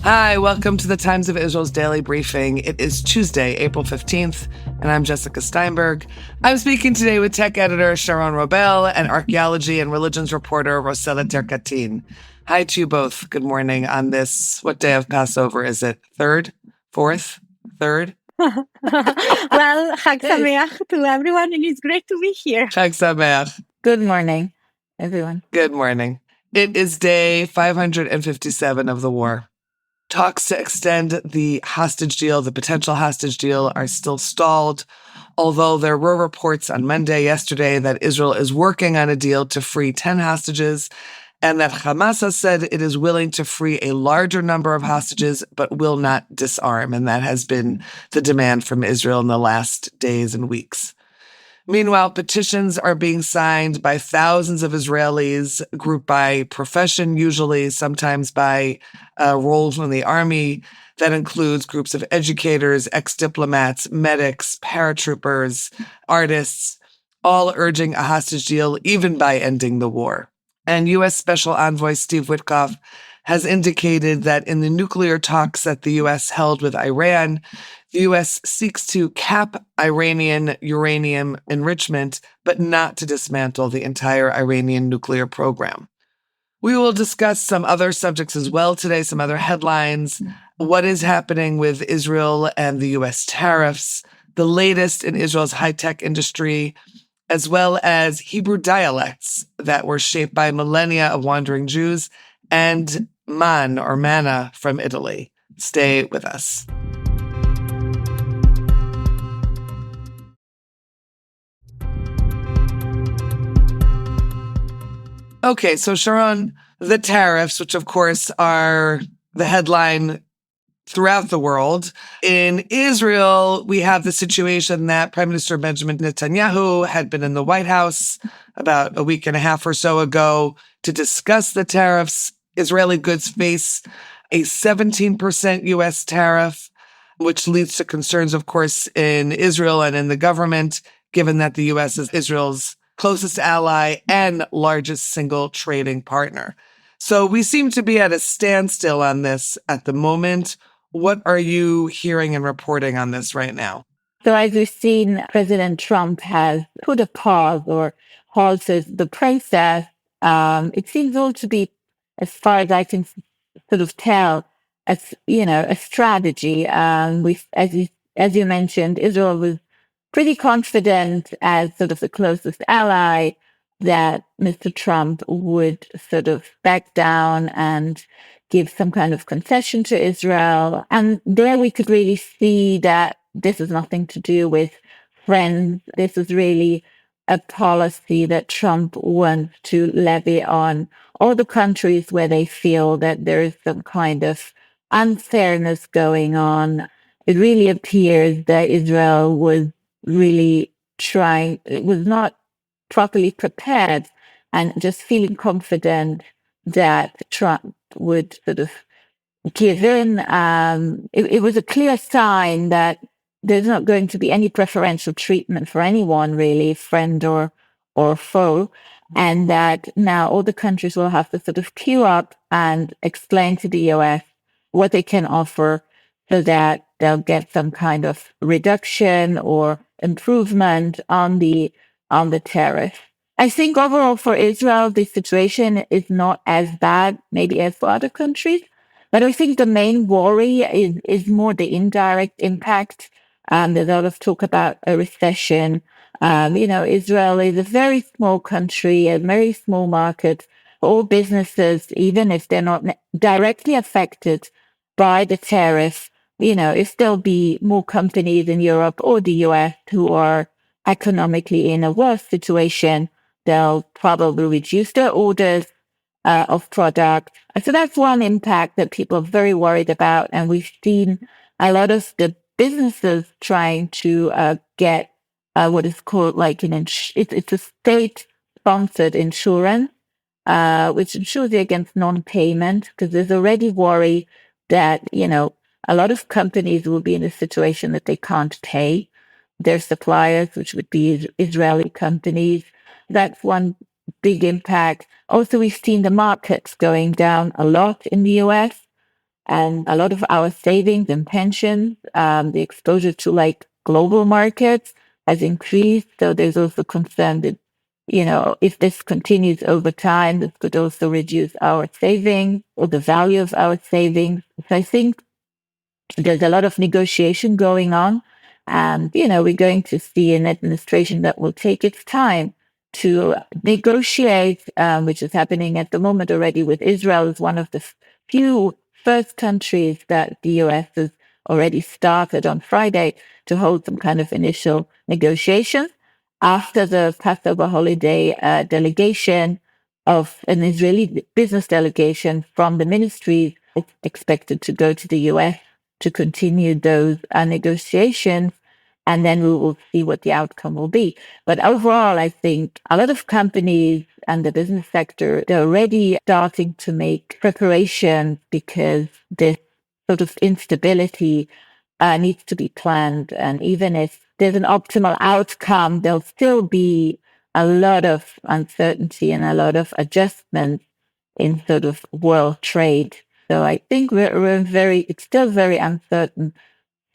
Hi, welcome to the Times of Israel's daily briefing. It is Tuesday, April 15th, and I'm Jessica Steinberg. I'm speaking today with tech editor Sharon Wrobel and archaeology and religions reporter Rosella Terkatin. Hi to you both. Good morning on this. What day of Passover is it? Third? Fourth? Third? Well, Chag Sameach to everyone, and it's great to be here. Chag Sameach. Good morning, everyone. Good morning. It is day 557 of the war. Talks to extend the hostage deal, the potential hostage deal, are still stalled, although there were reports on Monday, yesterday, that Israel is working on a deal to free 10 hostages, and that Hamas has said it is willing to free a larger number of hostages, but will not disarm. And that has been the demand from Israel in the last days and weeks. Meanwhile, petitions are being signed by thousands of Israelis, grouped by profession, usually, sometimes by roles in the army. That includes groups of educators, ex-diplomats, medics, paratroopers, artists, all urging a hostage deal, even by ending the war. And U.S. Special Envoy Steve Witkoff has indicated that in the nuclear talks that the U.S. held with Iran, the U.S. seeks to cap Iranian uranium enrichment, but not to dismantle the entire Iranian nuclear program. We will discuss some other subjects as well today, some other headlines, what is happening with Israel and the U.S. tariffs, the latest in Israel's high-tech industry, as well as Hebrew dialects that were shaped by millennia of wandering Jews, and manna from Italy. Stay with us. Okay, so Sharon, the tariffs, which of course are the headline throughout the world. In Israel, we have the situation that Prime Minister Benjamin Netanyahu had been in the White House about a week and a half or so ago to discuss the tariffs. Israeli goods face a 17% U.S. tariff, which leads to concerns, of course, in Israel and in the government, given that the U.S. is Israel's closest ally and largest single trading partner. So we seem to be at a standstill on this at the moment. What are you hearing and reporting on this right now? So as we've seen, President Trump has put a pause or halted the process. It seems all to be, as far as I can sort of tell, a strategy. As you mentioned, Israel was pretty confident as sort of the closest ally that Mr. Trump would sort of back down and give some kind of concession to Israel. And there we could really see that this has nothing to do with friends. This is really a policy that Trump wants to levy on all the countries where they feel that there is some kind of unfairness going on. It really appears that Israel was was not properly prepared and just feeling confident that Trump would sort of give in. It was a clear sign that there's not going to be any preferential treatment for anyone, really, friend or foe, and that now all the countries will have to sort of queue up and explain to the US what they can offer so that they'll get some kind of reduction or improvement on the tariff. I think overall for Israel, the situation is not as bad, maybe as for other countries. But I think the main worry is more the indirect impact. There's a lot of talk about a recession. Israel is a very small country, a very small market. All businesses, even if they're not directly affected by the tariff, if there'll be more companies in Europe or the US who are economically in a worse situation, they'll probably reduce their orders of product. So that's one impact that people are very worried about. And we've seen a lot of the businesses trying to get what is called it's a state-sponsored insurance, which insures you against non-payment, because there's already worry that, a lot of companies will be in a situation that they can't pay their suppliers, which would be Israeli companies. That's one big impact. Also, we've seen the markets going down a lot in the US. And a lot of our savings and pensions, the exposure to like global markets has increased. So there's also concern that, if this continues over time, this could also reduce our savings or the value of our savings. So I think there's a lot of negotiation going on. And, we're going to see an administration that will take its time to negotiate, which is happening at the moment already with Israel as one of the few first countries that the US has already started on Friday to hold some kind of initial negotiations. After the Passover holiday, delegation of an Israeli business delegation from the ministry is expected to go to the US to continue those negotiations, and then we will see what the outcome will be. But overall, I think a lot of companies and the business sector, they're already starting to make preparations because this sort of instability needs to be planned. And even if there's an optimal outcome, there'll still be a lot of uncertainty and a lot of adjustments in sort of world trade. So I think it's still very uncertain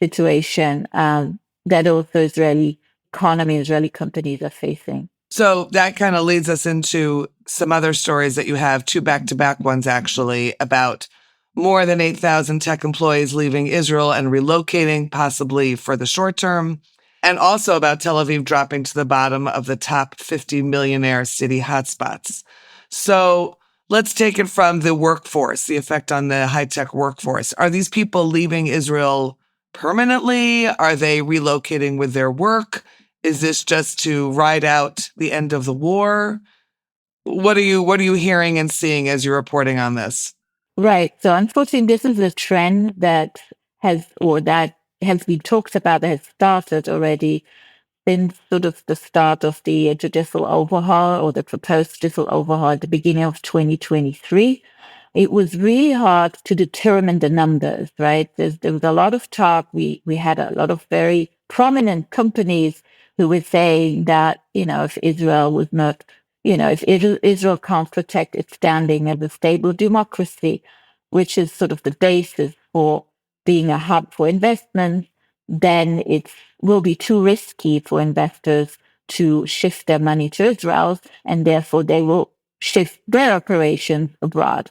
situation that also Israeli economy, Israeli companies are facing. So that kind of leads us into some other stories that you have, two back-to-back ones actually, about more than 8,000 tech employees leaving Israel and relocating, possibly for the short term, and also about Tel Aviv dropping to the bottom of the top 50 millionaire city hotspots. So let's take it from the workforce, the effect on the high-tech workforce. Are these people leaving Israel permanently? Are they relocating with their work? Is this just to ride out the end of the war? What are you hearing and seeing as you're reporting on this? Right. So unfortunately, this is a trend that has been talked about, that has started already since sort of the start of the judicial overhaul, or the proposed judicial overhaul at the beginning of 2023. It was really hard to determine the numbers, right? There was a lot of talk. We had a lot of very prominent companies who were saying that, if Israel was not, if Israel can't protect its standing as a stable democracy, which is sort of the basis for being a hub for investment, then it will be too risky for investors to shift their money to Israel, and therefore they will shift their operations abroad.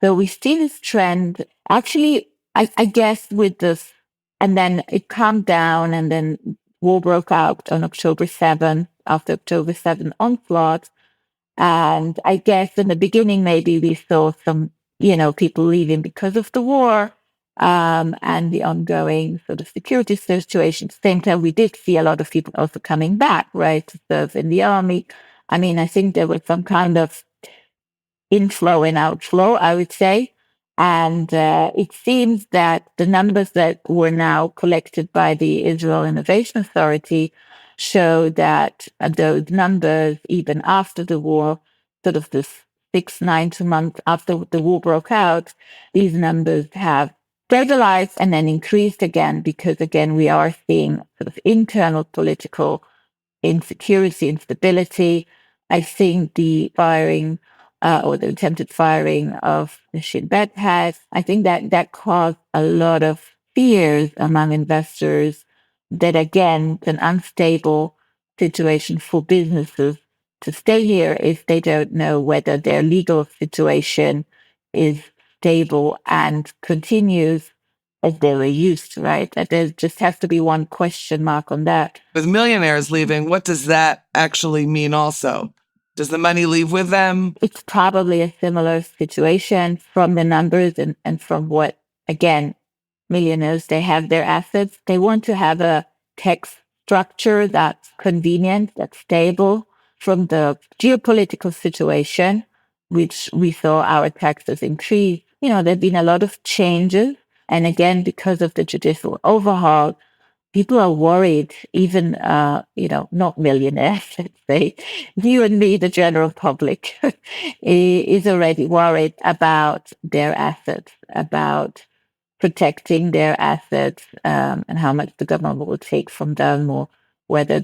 So we see this trend actually, I guess, with this, and then it calmed down, and then war broke out on October 7th, after October 7th onslaught. And I guess in the beginning, maybe we saw some, people leaving because of the war, and the ongoing sort of security situation. At the same time, we did see a lot of people also coming back, right, to serve in the army. I mean, I think there was some kind of inflow and outflow, I would say. And it seems that the numbers that were now collected by the Israel Innovation Authority show that those numbers, even after the war, sort of this 6-9 months after the war broke out, these numbers have stabilized and then increased again, because again, we are seeing sort of internal political insecurity, instability. I think the firing or the attempted firing of the Shin Bet I think that caused a lot of fears among investors that, again, it's an unstable situation for businesses to stay here if they don't know whether their legal situation is stable and continues as they were used to, right? That there just has to be one question mark on that. With millionaires leaving, what does that actually mean also? Does the money leave with them? It's probably a similar situation from the numbers and from what, again, millionaires, they have their assets. They want to have a tax structure that's convenient, that's stable. From the geopolitical situation, which we saw our taxes increase, there have been a lot of changes. And again, because of the judicial overhaul, people are worried, even, not millionaires, let's say, you and me, the general public, is already worried about their assets, about protecting their assets, and how much the government will take from them, or whether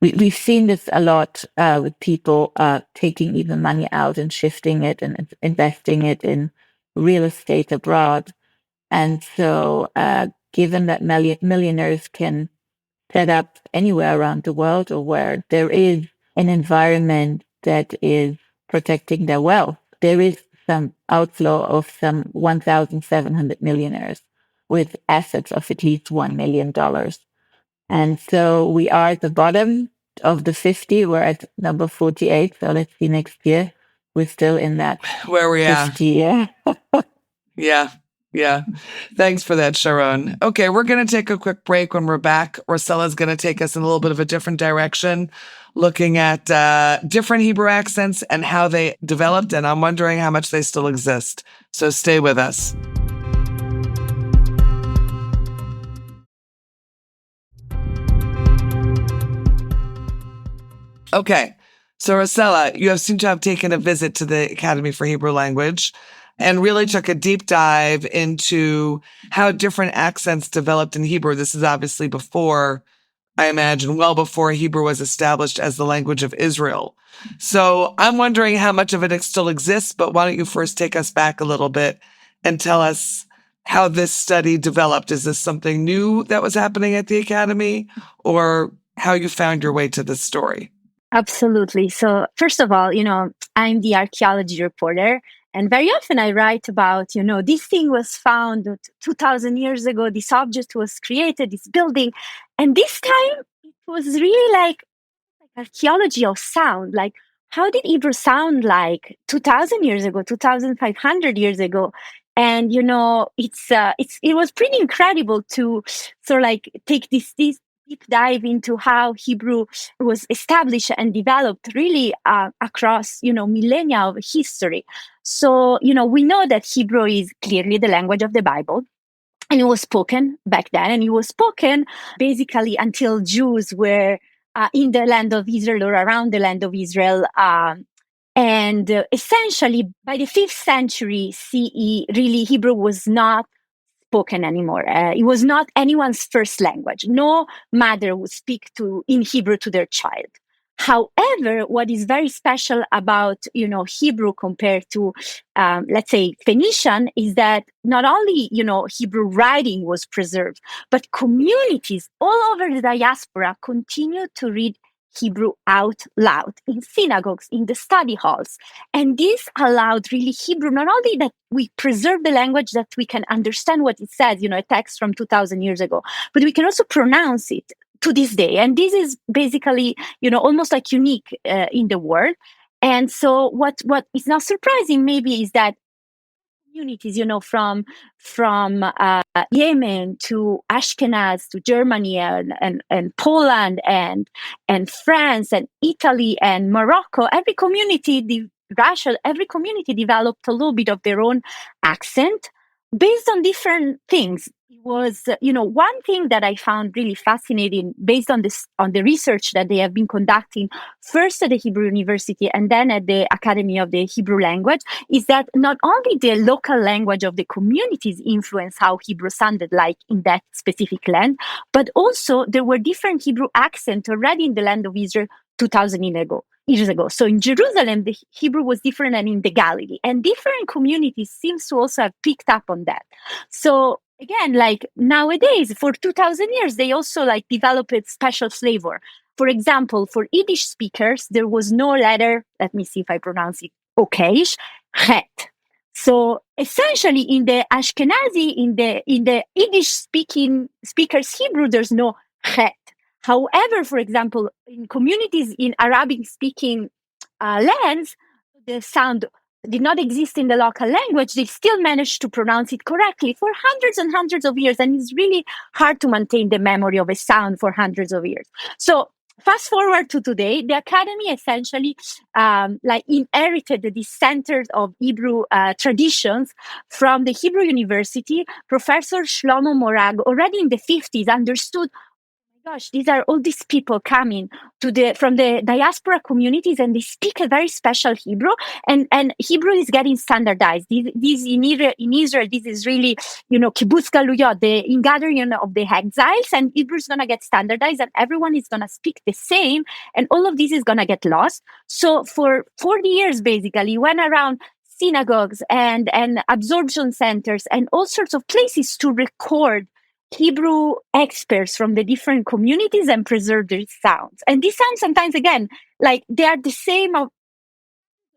we've seen this a lot with people taking even money out and shifting it and investing it in real estate abroad. And so, given that millionaires can set up anywhere around the world or where there is an environment that is protecting their wealth, there is some outflow of some 1,700 millionaires with assets of at least $1 million. And so we are at the bottom of the 50. We're at number 48. So let's see next year. We're still in that where we are. 50 year. Yeah. Yeah. Thanks for that, Sharon. Okay, we're going to take a quick break. When we're back, Rosella's going to take us in a little bit of a different direction, looking at different Hebrew accents and how they developed. And I'm wondering how much they still exist. So stay with us. Okay. So, Rosella, you seem to have taken a visit to the Academy for Hebrew Language and really took a deep dive into how different accents developed in Hebrew. This is obviously before, I imagine, well before Hebrew was established as the language of Israel. So I'm wondering how much of it still exists, but why don't you first take us back a little bit and tell us how this study developed? Is this something new that was happening at the Academy, or how you found your way to this story? Absolutely. So first of all, I'm the archaeology reporter, and very often I write about, this thing was found 2,000 years ago, this object was created, this building. And this time it was really like archaeology of sound. Like, how did Hebrew sound like 2,000 years ago, 2,500 years ago? And, it was pretty incredible to sort of like take this deep dive into how Hebrew was established and developed really across, millennia of history. So, we know that Hebrew is clearly the language of the Bible. And it was spoken back then, and it was spoken basically until Jews were in the land of Israel or around the land of Israel. And essentially, by the 5th century CE, really, Hebrew was not spoken anymore. It was not anyone's first language. No mother would speak in Hebrew to their child. However, what is very special about Hebrew compared to let's say Phoenician is that not only Hebrew writing was preserved, but communities all over the diaspora continued to read Hebrew out loud in synagogues, in the study halls. And this allowed really Hebrew, not only that we preserve the language, that we can understand what it says, a text from 2,000 years ago, but we can also pronounce it to this day. And this is basically, almost like unique in the world. And so what is not surprising maybe is that communities, from Yemen to Ashkenaz to Germany and Poland and France and Italy and Morocco, every community, Russia, every community developed a little bit of their own accent based on different things. It was, one thing that I found really fascinating based on the research that they have been conducting first at the Hebrew University and then at the Academy of the Hebrew Language is that not only the local language of the communities influenced how Hebrew sounded like in that specific land, but also there were different Hebrew accents already in the land of Israel 2,000 years ago. So in Jerusalem, the Hebrew was different than in the Galilee, and different communities seems to also have picked up on that. So again, like nowadays, for 2,000 years, they also developed a special flavor. For example, for Yiddish speakers, there was no letter, let me see if I pronounce it okay, het. So essentially in the Ashkenazi, in the Yiddish speakers Hebrew, there's no het. However, for example, in communities in Arabic speaking lands, the sound did not exist in the local language. They still managed to pronounce it correctly for hundreds and hundreds of years. And it's really hard to maintain the memory of a sound for hundreds of years. So fast forward to today, the Academy essentially inherited the centers of Hebrew traditions from the Hebrew University. Professor Shlomo Morag already in the 50s understood, gosh, these are all these people coming from the diaspora communities, and they speak a very special Hebrew, and Hebrew is getting standardized. This in Israel, this is really, kibbutz galuyot, the ingathering of the exiles, and Hebrew is going to get standardized, and everyone is going to speak the same, and all of this is going to get lost. So for 40 years, basically, went around synagogues and absorption centers and all sorts of places to record Hebrew experts from the different communities and preserve their sounds. And these sounds sometimes, again, like they are the same of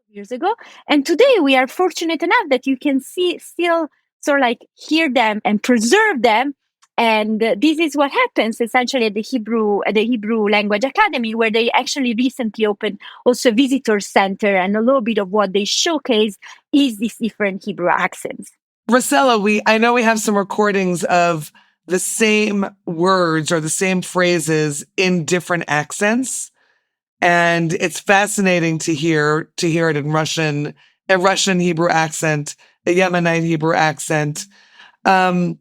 years ago. And today we are fortunate enough that you can still sort of like hear them and preserve them. And this is what happens essentially at the Hebrew Language Academy, where they actually recently opened also a visitor center, and a little bit of what they showcase is these different Hebrew accents. Rossella, I know we have some recordings of the same words or the same phrases in different accents. And it's fascinating to hear it in Russian, a Russian Hebrew accent, a Yemenite Hebrew accent. From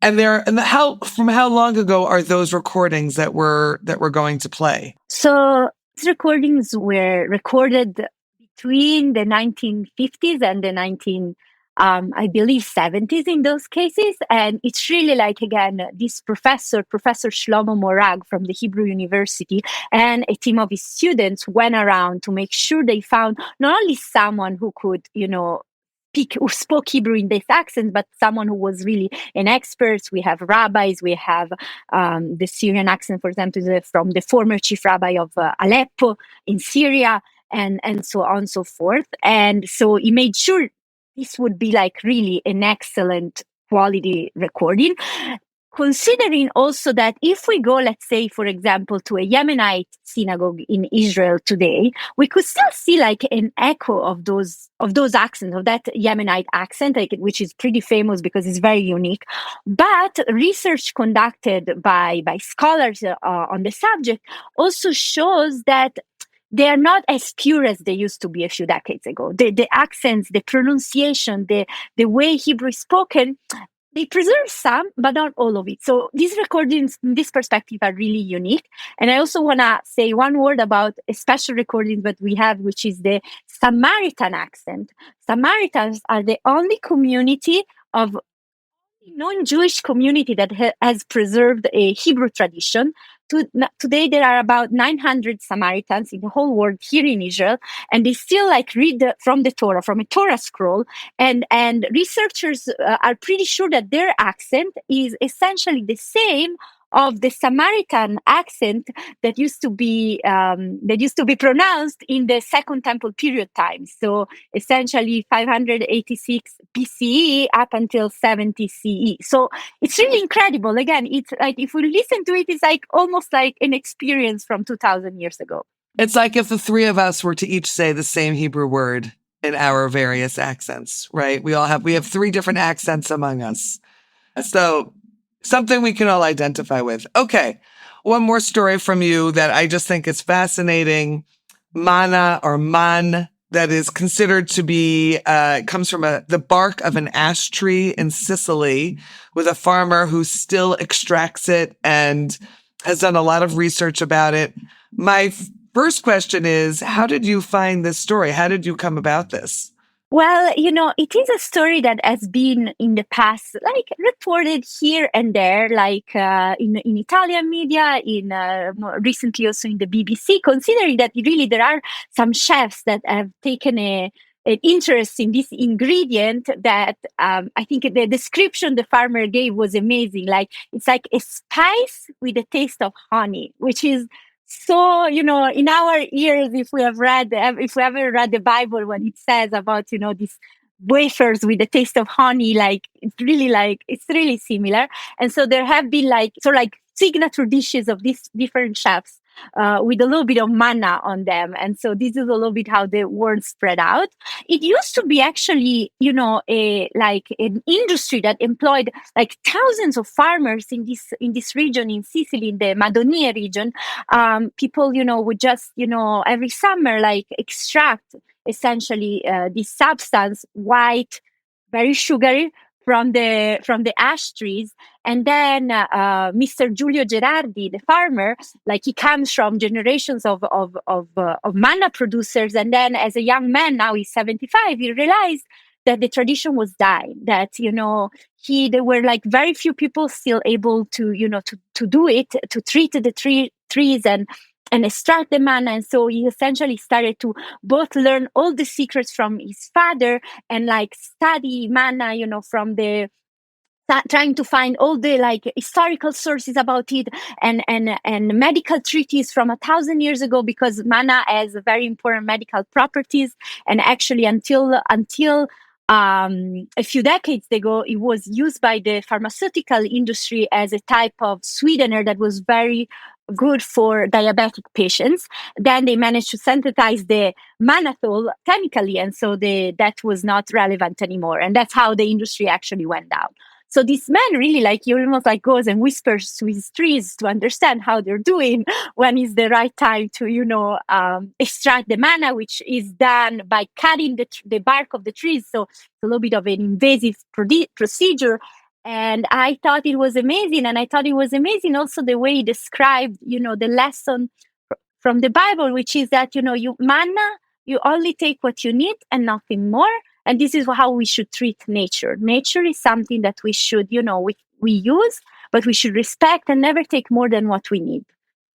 how long ago are those recordings that we're going to play? So these recordings were recorded between the 1950s and the I believe 70s in those cases. And it's really like, again, this Professor Shlomo Morag from the Hebrew University and a team of his students went around to make sure they found not only someone who could, who spoke Hebrew in this accent, but someone who was really an expert. We have rabbis, we have the Syrian accent, for example, from the former chief rabbi of Aleppo in Syria, and so on and so forth. And so he made sure this would be like really an excellent quality recording. Considering also that if we go, let's say, for example, to a Yemenite synagogue in Israel today, we could still see like an echo of those accents, of that Yemenite accent, which is pretty famous because it's very unique. But research conducted by scholars on the subject also shows that they are not as pure as they used to be a few decades ago. The accents, the pronunciation, the way Hebrew is spoken, they preserve some, but not all of it. So these recordings, in this perspective, are really unique. And I also want to say one word about a special recording that we have, which is the Samaritan accent. Samaritans are the only community of non-Jewish community that has preserved a Hebrew tradition. Today, there are about 900 Samaritans in the whole world here in Israel, and they still like read from the Torah, from a Torah scroll. And researchers are pretty sure that their accent is essentially the same of the Samaritan accent that used to be pronounced in the Second Temple period times. So essentially 586 BCE up until 70 CE. So it's really incredible. Again, it's like if we listen to it, it's like almost like an experience from 2,000 years ago. It's like if the three of us were to each say the same Hebrew word in our various accents, right? We have three different accents among us. So something we can all identify with. Okay. One more story from you that I just think is fascinating. Manna or man, that is considered to be, comes from the bark of an ash tree in Sicily, with a farmer who still extracts it and has done a lot of research about it. My first question is, how did you find this story? How did you come about this? Well, it is a story that has been in the past, like reported here and there, like in Italian media, more recently also in the BBC, considering that really there are some chefs that have taken an interest in this ingredient that I think the description the farmer gave was amazing. Like it's like a spice with a taste of honey, which is so, in our ears, if we ever read the Bible, when it says about, these wafers with the taste of honey, it's really similar. And so there have been signature dishes of these different chefs with a little bit of manna on them. And so this is a little bit how the word spread out. It used to be actually, an industry that employed like thousands of farmers in this region in Sicily, in the Madonia region. People, would just, every summer, extract essentially this substance, white, very sugary, from the ash trees. And then Mr. Giulio Gerardi, the farmer, he comes from generations of manna producers. And then as a young man, now he's 75, he realized that the tradition was dying, that, there were very few people still able to, to do it, to treat the trees and extract the manna. And so he essentially started to both learn all the secrets from his father and like study manna, from the trying to find all the like historical sources about it and medical treatises from 1,000 years ago, because manna has very important medical properties. And actually until a few decades ago, it was used by the pharmaceutical industry as a type of sweetener that was very good for diabetic patients. Then they managed to synthesize the mannitol chemically, and so that was not relevant anymore. And that's how the industry actually went down. So this man really, like, he almost like goes and whispers to his trees to understand how they're doing, when is the right time to, extract the manna, which is done by cutting the bark of the trees. So it's a little bit of an invasive procedure. And I thought it was amazing. And I thought it was amazing also the way he described, the lesson from the Bible, which is that, manna, you only take what you need and nothing more. And this is how we should treat nature. Nature is something that we should, we use, but we should respect and never take more than what we need.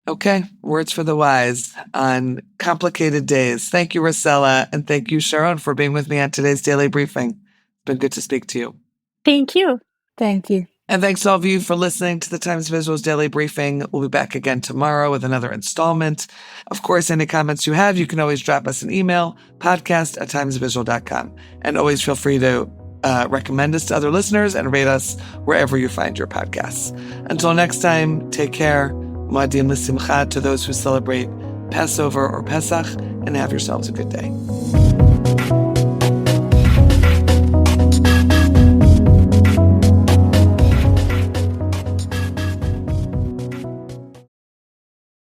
Okay, words for the wise on complicated days. Thank you, Rossella, and thank you, Sharon, for being with me on today's Daily Briefing. It's been good to speak to you. Thank you. Thank you. And thanks to all of you for listening to the Times Visuals Daily Briefing. We'll be back again tomorrow with another installment. Of course, any comments you have, you can always drop us an email, podcast@timesvisual.com. And always feel free to recommend us to other listeners and rate us wherever you find your podcasts. Until next time, take care. Moadim l'simcha to those who celebrate Passover or Pesach, and have yourselves a good day.